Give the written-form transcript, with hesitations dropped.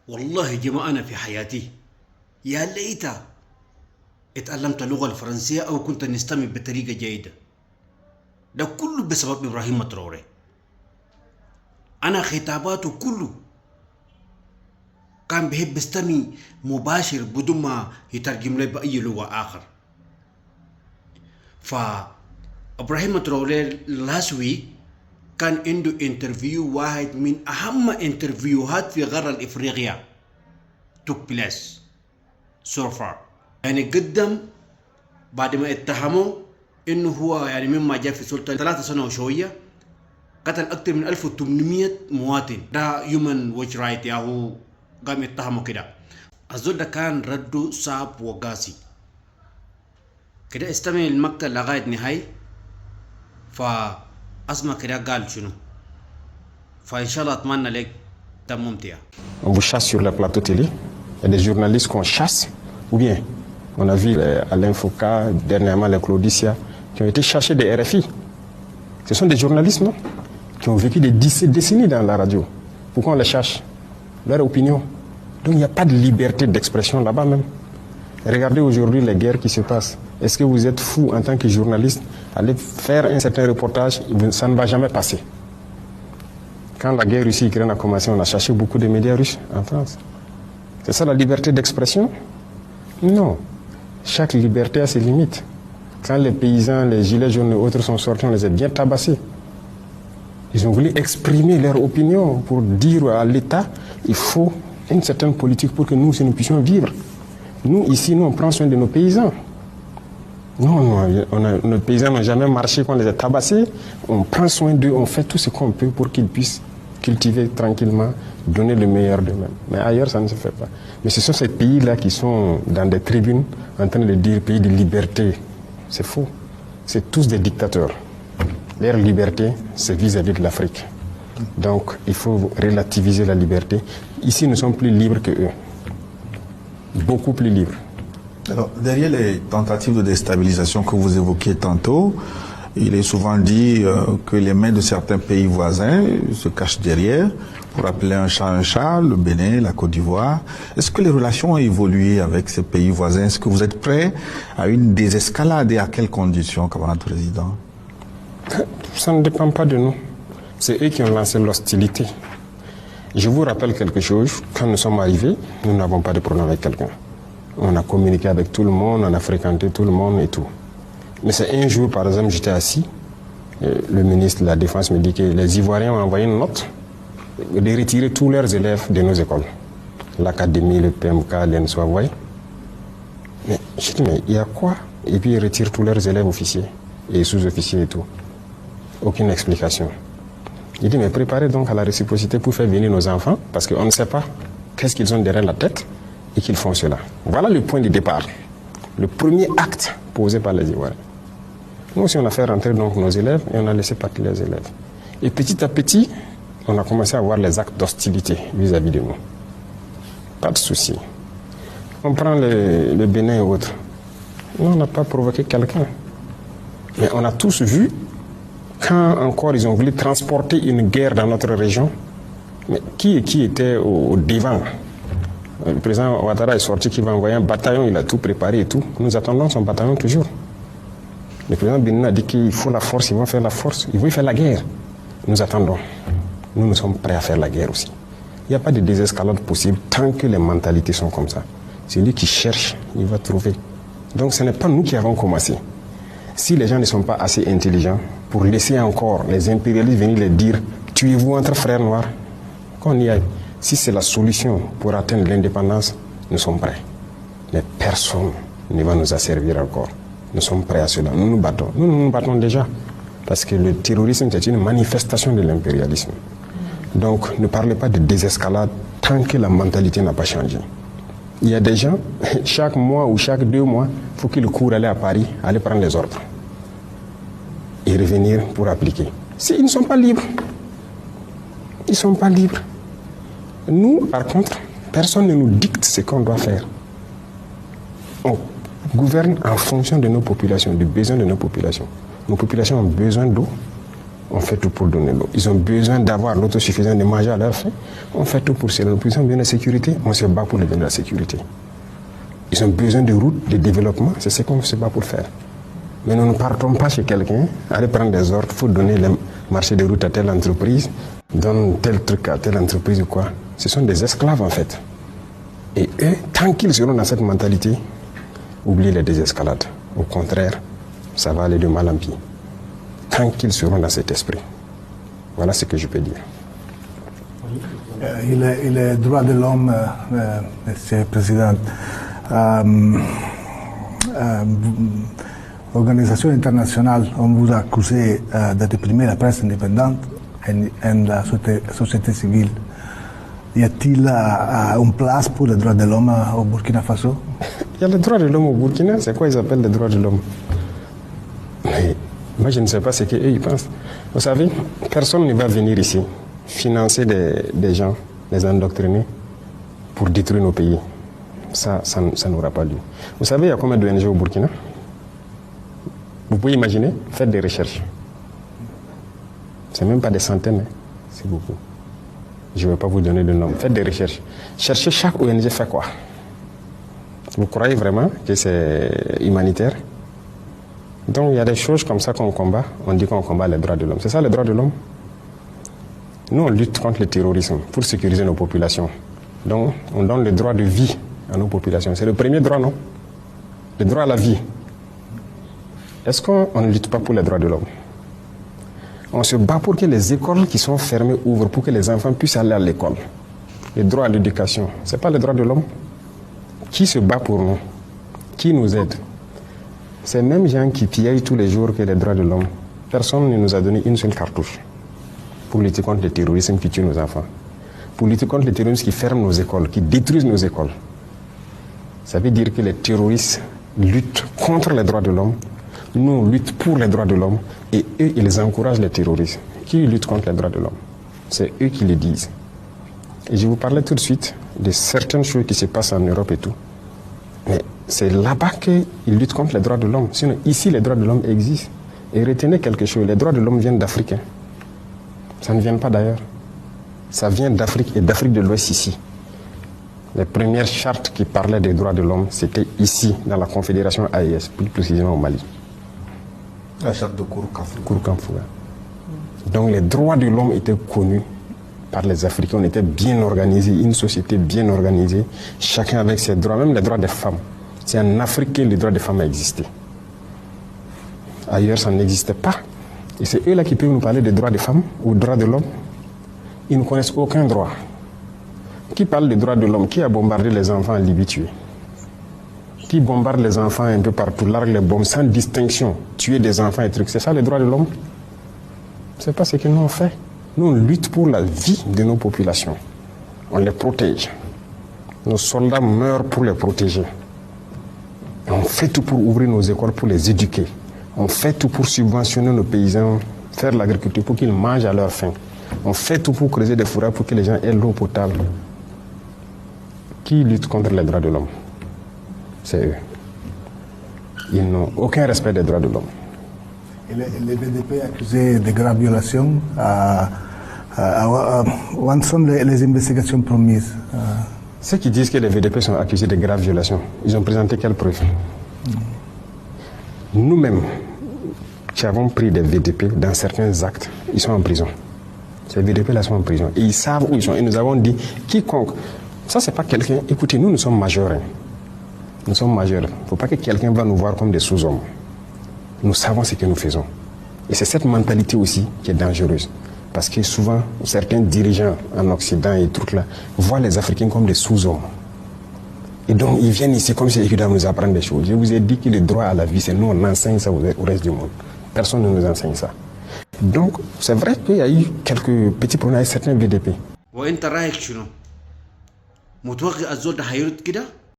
والله جماعة في حياتي يا ليتها اتعلمت اللغة الفرنسية أو كنت نستمع بطريقة جيدة. ده كله بسبب إبراهيم تراوري. أنا خطاباته كله كان بيحب يستمع مباشر بدون ما يترجم لي بأي لغة آخر. فإبراهيم تراوري لاسوي كان عنده انترفيو واحد من أهم انترفيوهات في قارة إفريقيا took place so far. يعني قدم بعد ما اتهموا إنه هو يعني مما جاء في سلطة 3 سنة وشوية قتل أكثر من 1800 مواطن. ده human watch right يا هو قام يتهموا كده. الزول ده كان رده صعب وقاسي كده. استمع المقطع لغاية نهاية فأسمع كده قال شنو. فإن شاء الله أتمنى لك ده ممتع. On vous chasse sur le plateau télé, il y a des journalistes qu'on chasse, ou bien on a vu Alain Foucault, dernièrement les Claudicia, qui ont été chassés des RFI. Ce sont des journalistes, non, qui ont vécu des décennies dans la radio. Pourquoi on les cherche? Leur opinion. Donc il n'y a pas de liberté d'expression là-bas même. Regardez aujourd'hui les guerres qui se passent. Est-ce que vous êtes fou en tant que journaliste, aller faire un certain reportage, ça ne va jamais passer. Quand la guerre Russie-Ukraine a commencé, on a cherché beaucoup de médias russes en France. C'est ça la liberté d'expression? Non. Chaque liberté a ses limites. Quand les paysans, les gilets jaunes et autres sont sortis, on les a bien tabassés. Ils ont voulu exprimer leur opinion pour dire à l'État il faut une certaine politique pour que nous puissions vivre. Nous, ici, nous, on prend soin de nos paysans. Non, nos paysans n'ont jamais marché quand on les a tabassés. On prend soin d'eux, on fait tout ce qu'on peut pour qu'ils puissent cultiver tranquillement, donner le meilleur d'eux-mêmes. Mais ailleurs, ça ne se fait pas. Mais ce sont ces pays-là qui sont dans des tribunes en train de dire pays de liberté. C'est faux. C'est tous des dictateurs. Leur liberté, c'est vis-à-vis de l'Afrique. Donc, il faut relativiser la liberté. Ici, nous sommes plus libres que eux. Beaucoup plus libres. Alors, derrière les tentatives de déstabilisation que vous évoquiez tantôt, il est souvent dit que les mains de certains pays voisins se cachent derrière pour appeler un chat, le Bénin, la Côte d'Ivoire. Est-ce que les relations ont évolué avec ces pays voisins? Est-ce que vous êtes prêts à une désescalade et à quelles conditions, camarade président? Ça ne dépend pas de nous. C'est eux qui ont lancé l'hostilité. Je vous rappelle quelque chose. Quand nous sommes arrivés, nous n'avons pas de problème avec quelqu'un. On a communiqué avec tout le monde, on a fréquenté tout le monde et tout. Mais c'est un jour, par exemple, j'étais assis, le ministre de la Défense me dit que les Ivoiriens ont envoyé une note de retirer tous leurs élèves de nos écoles. L'académie, le PMK, l'ENSO, vous voyez. Mais je dis, mais il y a quoi? Et puis ils retirent tous leurs élèves officiers et sous-officiers et tout. Aucune explication. Il dit, mais préparez donc à la réciprocité pour faire venir nos enfants, parce qu'on ne sait pas qu'est-ce qu'ils ont derrière la tête et qu'ils font cela. Voilà le point de départ. Le premier acte posé par les Ivoiriens. Nous aussi, on a fait rentrer donc nos élèves et on a laissé partir les élèves. Et petit à petit, on a commencé à voir les actes d'hostilité vis-à-vis de nous. Pas de souci. On prend le Bénin et autres. Nous, on n'a pas provoqué quelqu'un. Mais on a tous vu, quand encore ils ont voulu transporter une guerre dans notre région, mais qui était au devant? Le président Ouattara est sorti qu'il va envoyer un bataillon, il a tout préparé et tout. Nous attendons son bataillon toujours. Le président Bénin a dit qu'il faut la force, ils vont faire la force, ils vont faire la guerre. Nous attendons. Nous sommes prêts à faire la guerre aussi. Il n'y a pas de désescalade possible tant que les mentalités sont comme ça. Celui qui cherche, il va trouver. Donc ce n'est pas nous qui avons commencé. Si les gens ne sont pas assez intelligents pour laisser encore les impérialistes venir les dire « tuez-vous entre frères noirs », qu'on y aille. Si c'est la solution pour atteindre l'indépendance, nous sommes prêts. Mais personne ne va nous asservir encore. Nous sommes prêts à cela. Nous nous battons. Nous nous battons déjà. Parce que le terrorisme, c'est une manifestation de l'impérialisme. Donc, ne parlez pas de désescalade tant que la mentalité n'a pas changé. Il y a des gens, chaque mois ou chaque 2 mois, il faut qu'ils courent aller à Paris, aller prendre les ordres. Et revenir pour appliquer. Ils ne sont pas libres. Ils ne sont pas libres. Nous, par contre, personne ne nous dicte ce qu'on doit faire. On gouverne en fonction de nos populations, du besoin de nos populations. Nos populations ont besoin d'eau, On fait tout pour donner l'eau. Ils ont besoin d'avoir l'autosuffisance de manger à leur faim. On fait tout pour cela. Ils ont besoin de sécurité. On se bat pour les donner la sécurité. Ils ont besoin de routes, de développement. C'est ce qu'on se bat pour faire. Mais nous ne partons pas chez quelqu'un, aller prendre des ordres, il faut donner le marché de route à telle entreprise, donne tel truc à telle entreprise ou quoi. Ce sont des esclaves en fait. Et eux, tant qu'ils seront dans cette mentalité, oubliez les désescalades. Au contraire, ça va aller de mal en pis. Tant qu'ils seront dans cet esprit. Voilà ce que je peux dire. Les droits de l'homme, Monsieur le Président, l'organisation internationale, on vous a accusé de réprimer la presse indépendante et la société civile. Y a-t-il une place pour les droits de l'homme au Burkina Faso? Il y a les droits de l'homme au Burkina, c'est quoi ils appellent les droits de l'homme? Mais moi je ne sais pas ce qu'eux ils pensent. Vous savez, personne ne va venir ici financer des gens, les endoctriner pour détruire nos pays. Ça n'aura pas lieu. Vous savez, il y a combien d'ONG au Burkina? Vous pouvez imaginer, faites des recherches. C'est même pas des centaines, hein. C'est beaucoup. Je ne vais pas vous donner de nom. Faites des recherches. Cherchez chaque ONG fait quoi. Vous croyez vraiment que c'est humanitaire? Donc il y a des choses comme ça qu'on combat. On dit qu'on combat les droits de l'homme. C'est ça les droits de l'homme? Nous, on lutte contre le terrorisme pour sécuriser nos populations. Donc on donne le droit de vie à nos populations. C'est le premier droit, non? Le droit à la vie. Est-ce qu'on ne lutte pas pour les droits de l'homme? On se bat pour que les écoles qui sont fermées ouvrent, pour que les enfants puissent aller à l'école. Le droit à l'éducation, ce n'est pas le droit de l'homme. Qui se bat pour nous? Qui nous aide? Ces mêmes gens qui pillent tous les jours que les droits de l'homme, personne ne nous a donné une seule cartouche pour lutter contre le terrorisme qui tue nos enfants, pour lutter contre le terrorisme qui ferme nos écoles, qui détruisent nos écoles. Ça veut dire que les terroristes luttent contre les droits de l'homme. Nous, on lutte pour les droits de l'homme et eux, ils encouragent les terroristes. Qui luttent contre les droits de l'homme? C'est eux qui le disent. Et je vous parlais tout de suite de certaines choses qui se passent en Europe et tout. Mais c'est là-bas qu'ils luttent contre les droits de l'homme. Sinon, ici, les droits de l'homme existent. Et retenez quelque chose, les droits de l'homme viennent d'Afrique. Hein. Ça ne vient pas d'ailleurs. Ça vient d'Afrique et d'Afrique de l'Ouest ici. Les premières chartes qui parlaient des droits de l'homme, c'était ici, dans la Confédération AES, plus précisément au Mali. La charte de Kouroukanfouga. Donc les droits de l'homme étaient connus par les Africains. On était bien organisés, une société bien organisée, chacun avec ses droits, même les droits des femmes. C'est en Afrique que les droits des femmes existaient. Ailleurs, ça n'existait pas. Et c'est eux là qui peuvent nous parler des droits des femmes ou des droits de l'homme. Ils ne connaissent aucun droit. Qui parle des droits de l'homme? Qui a bombardé les enfants en Libye tués? Qui bombarde les enfants un peu partout, largue les bombes sans distinction, tuer des enfants et trucs? C'est ça les droits de l'homme? C'est pas ce que nous on fait. Nous on lutte pour la vie de nos populations. On les protège. Nos soldats meurent pour les protéger. On fait tout pour ouvrir nos écoles, pour les éduquer. On fait tout pour subventionner nos paysans, faire l'agriculture pour qu'ils mangent à leur faim. On fait tout pour creuser des fourrages pour que les gens aient l'eau potable. Qui lutte contre les droits de l'homme? C'est eux. Ils n'ont aucun respect des droits de l'homme. Et les VDP accusés de graves violations, où en sont les investigations promises? Ceux qui disent que les VDP sont accusés de graves violations, ils ont présenté quelles preuves? Nous-mêmes, qui avons pris des VDP dans certains actes, ils sont en prison. Ces VDP-là sont en prison. Et ils savent où ils sont. Et nous avons dit, quiconque... Ça, c'est pas quelqu'un... Écoutez, nous sommes majeurs. Hein. Nous sommes majeurs. Il ne faut pas que quelqu'un va nous voir comme des sous-hommes. Nous savons ce que nous faisons. Et c'est cette mentalité aussi qui est dangereuse. Parce que souvent, certains dirigeants en Occident et trucs là, voient les Africains comme des sous-hommes. Et donc, ils viennent ici comme si ils doivent nous apprendre des choses. Je vous ai dit que le droit à la vie, c'est nous, on enseigne ça au reste du monde. Personne ne nous enseigne ça. Donc, c'est vrai qu'il y a eu quelques petits problèmes avec certains VDP. وانت رايك شنو؟ متوقع الزول ده هيرد كده؟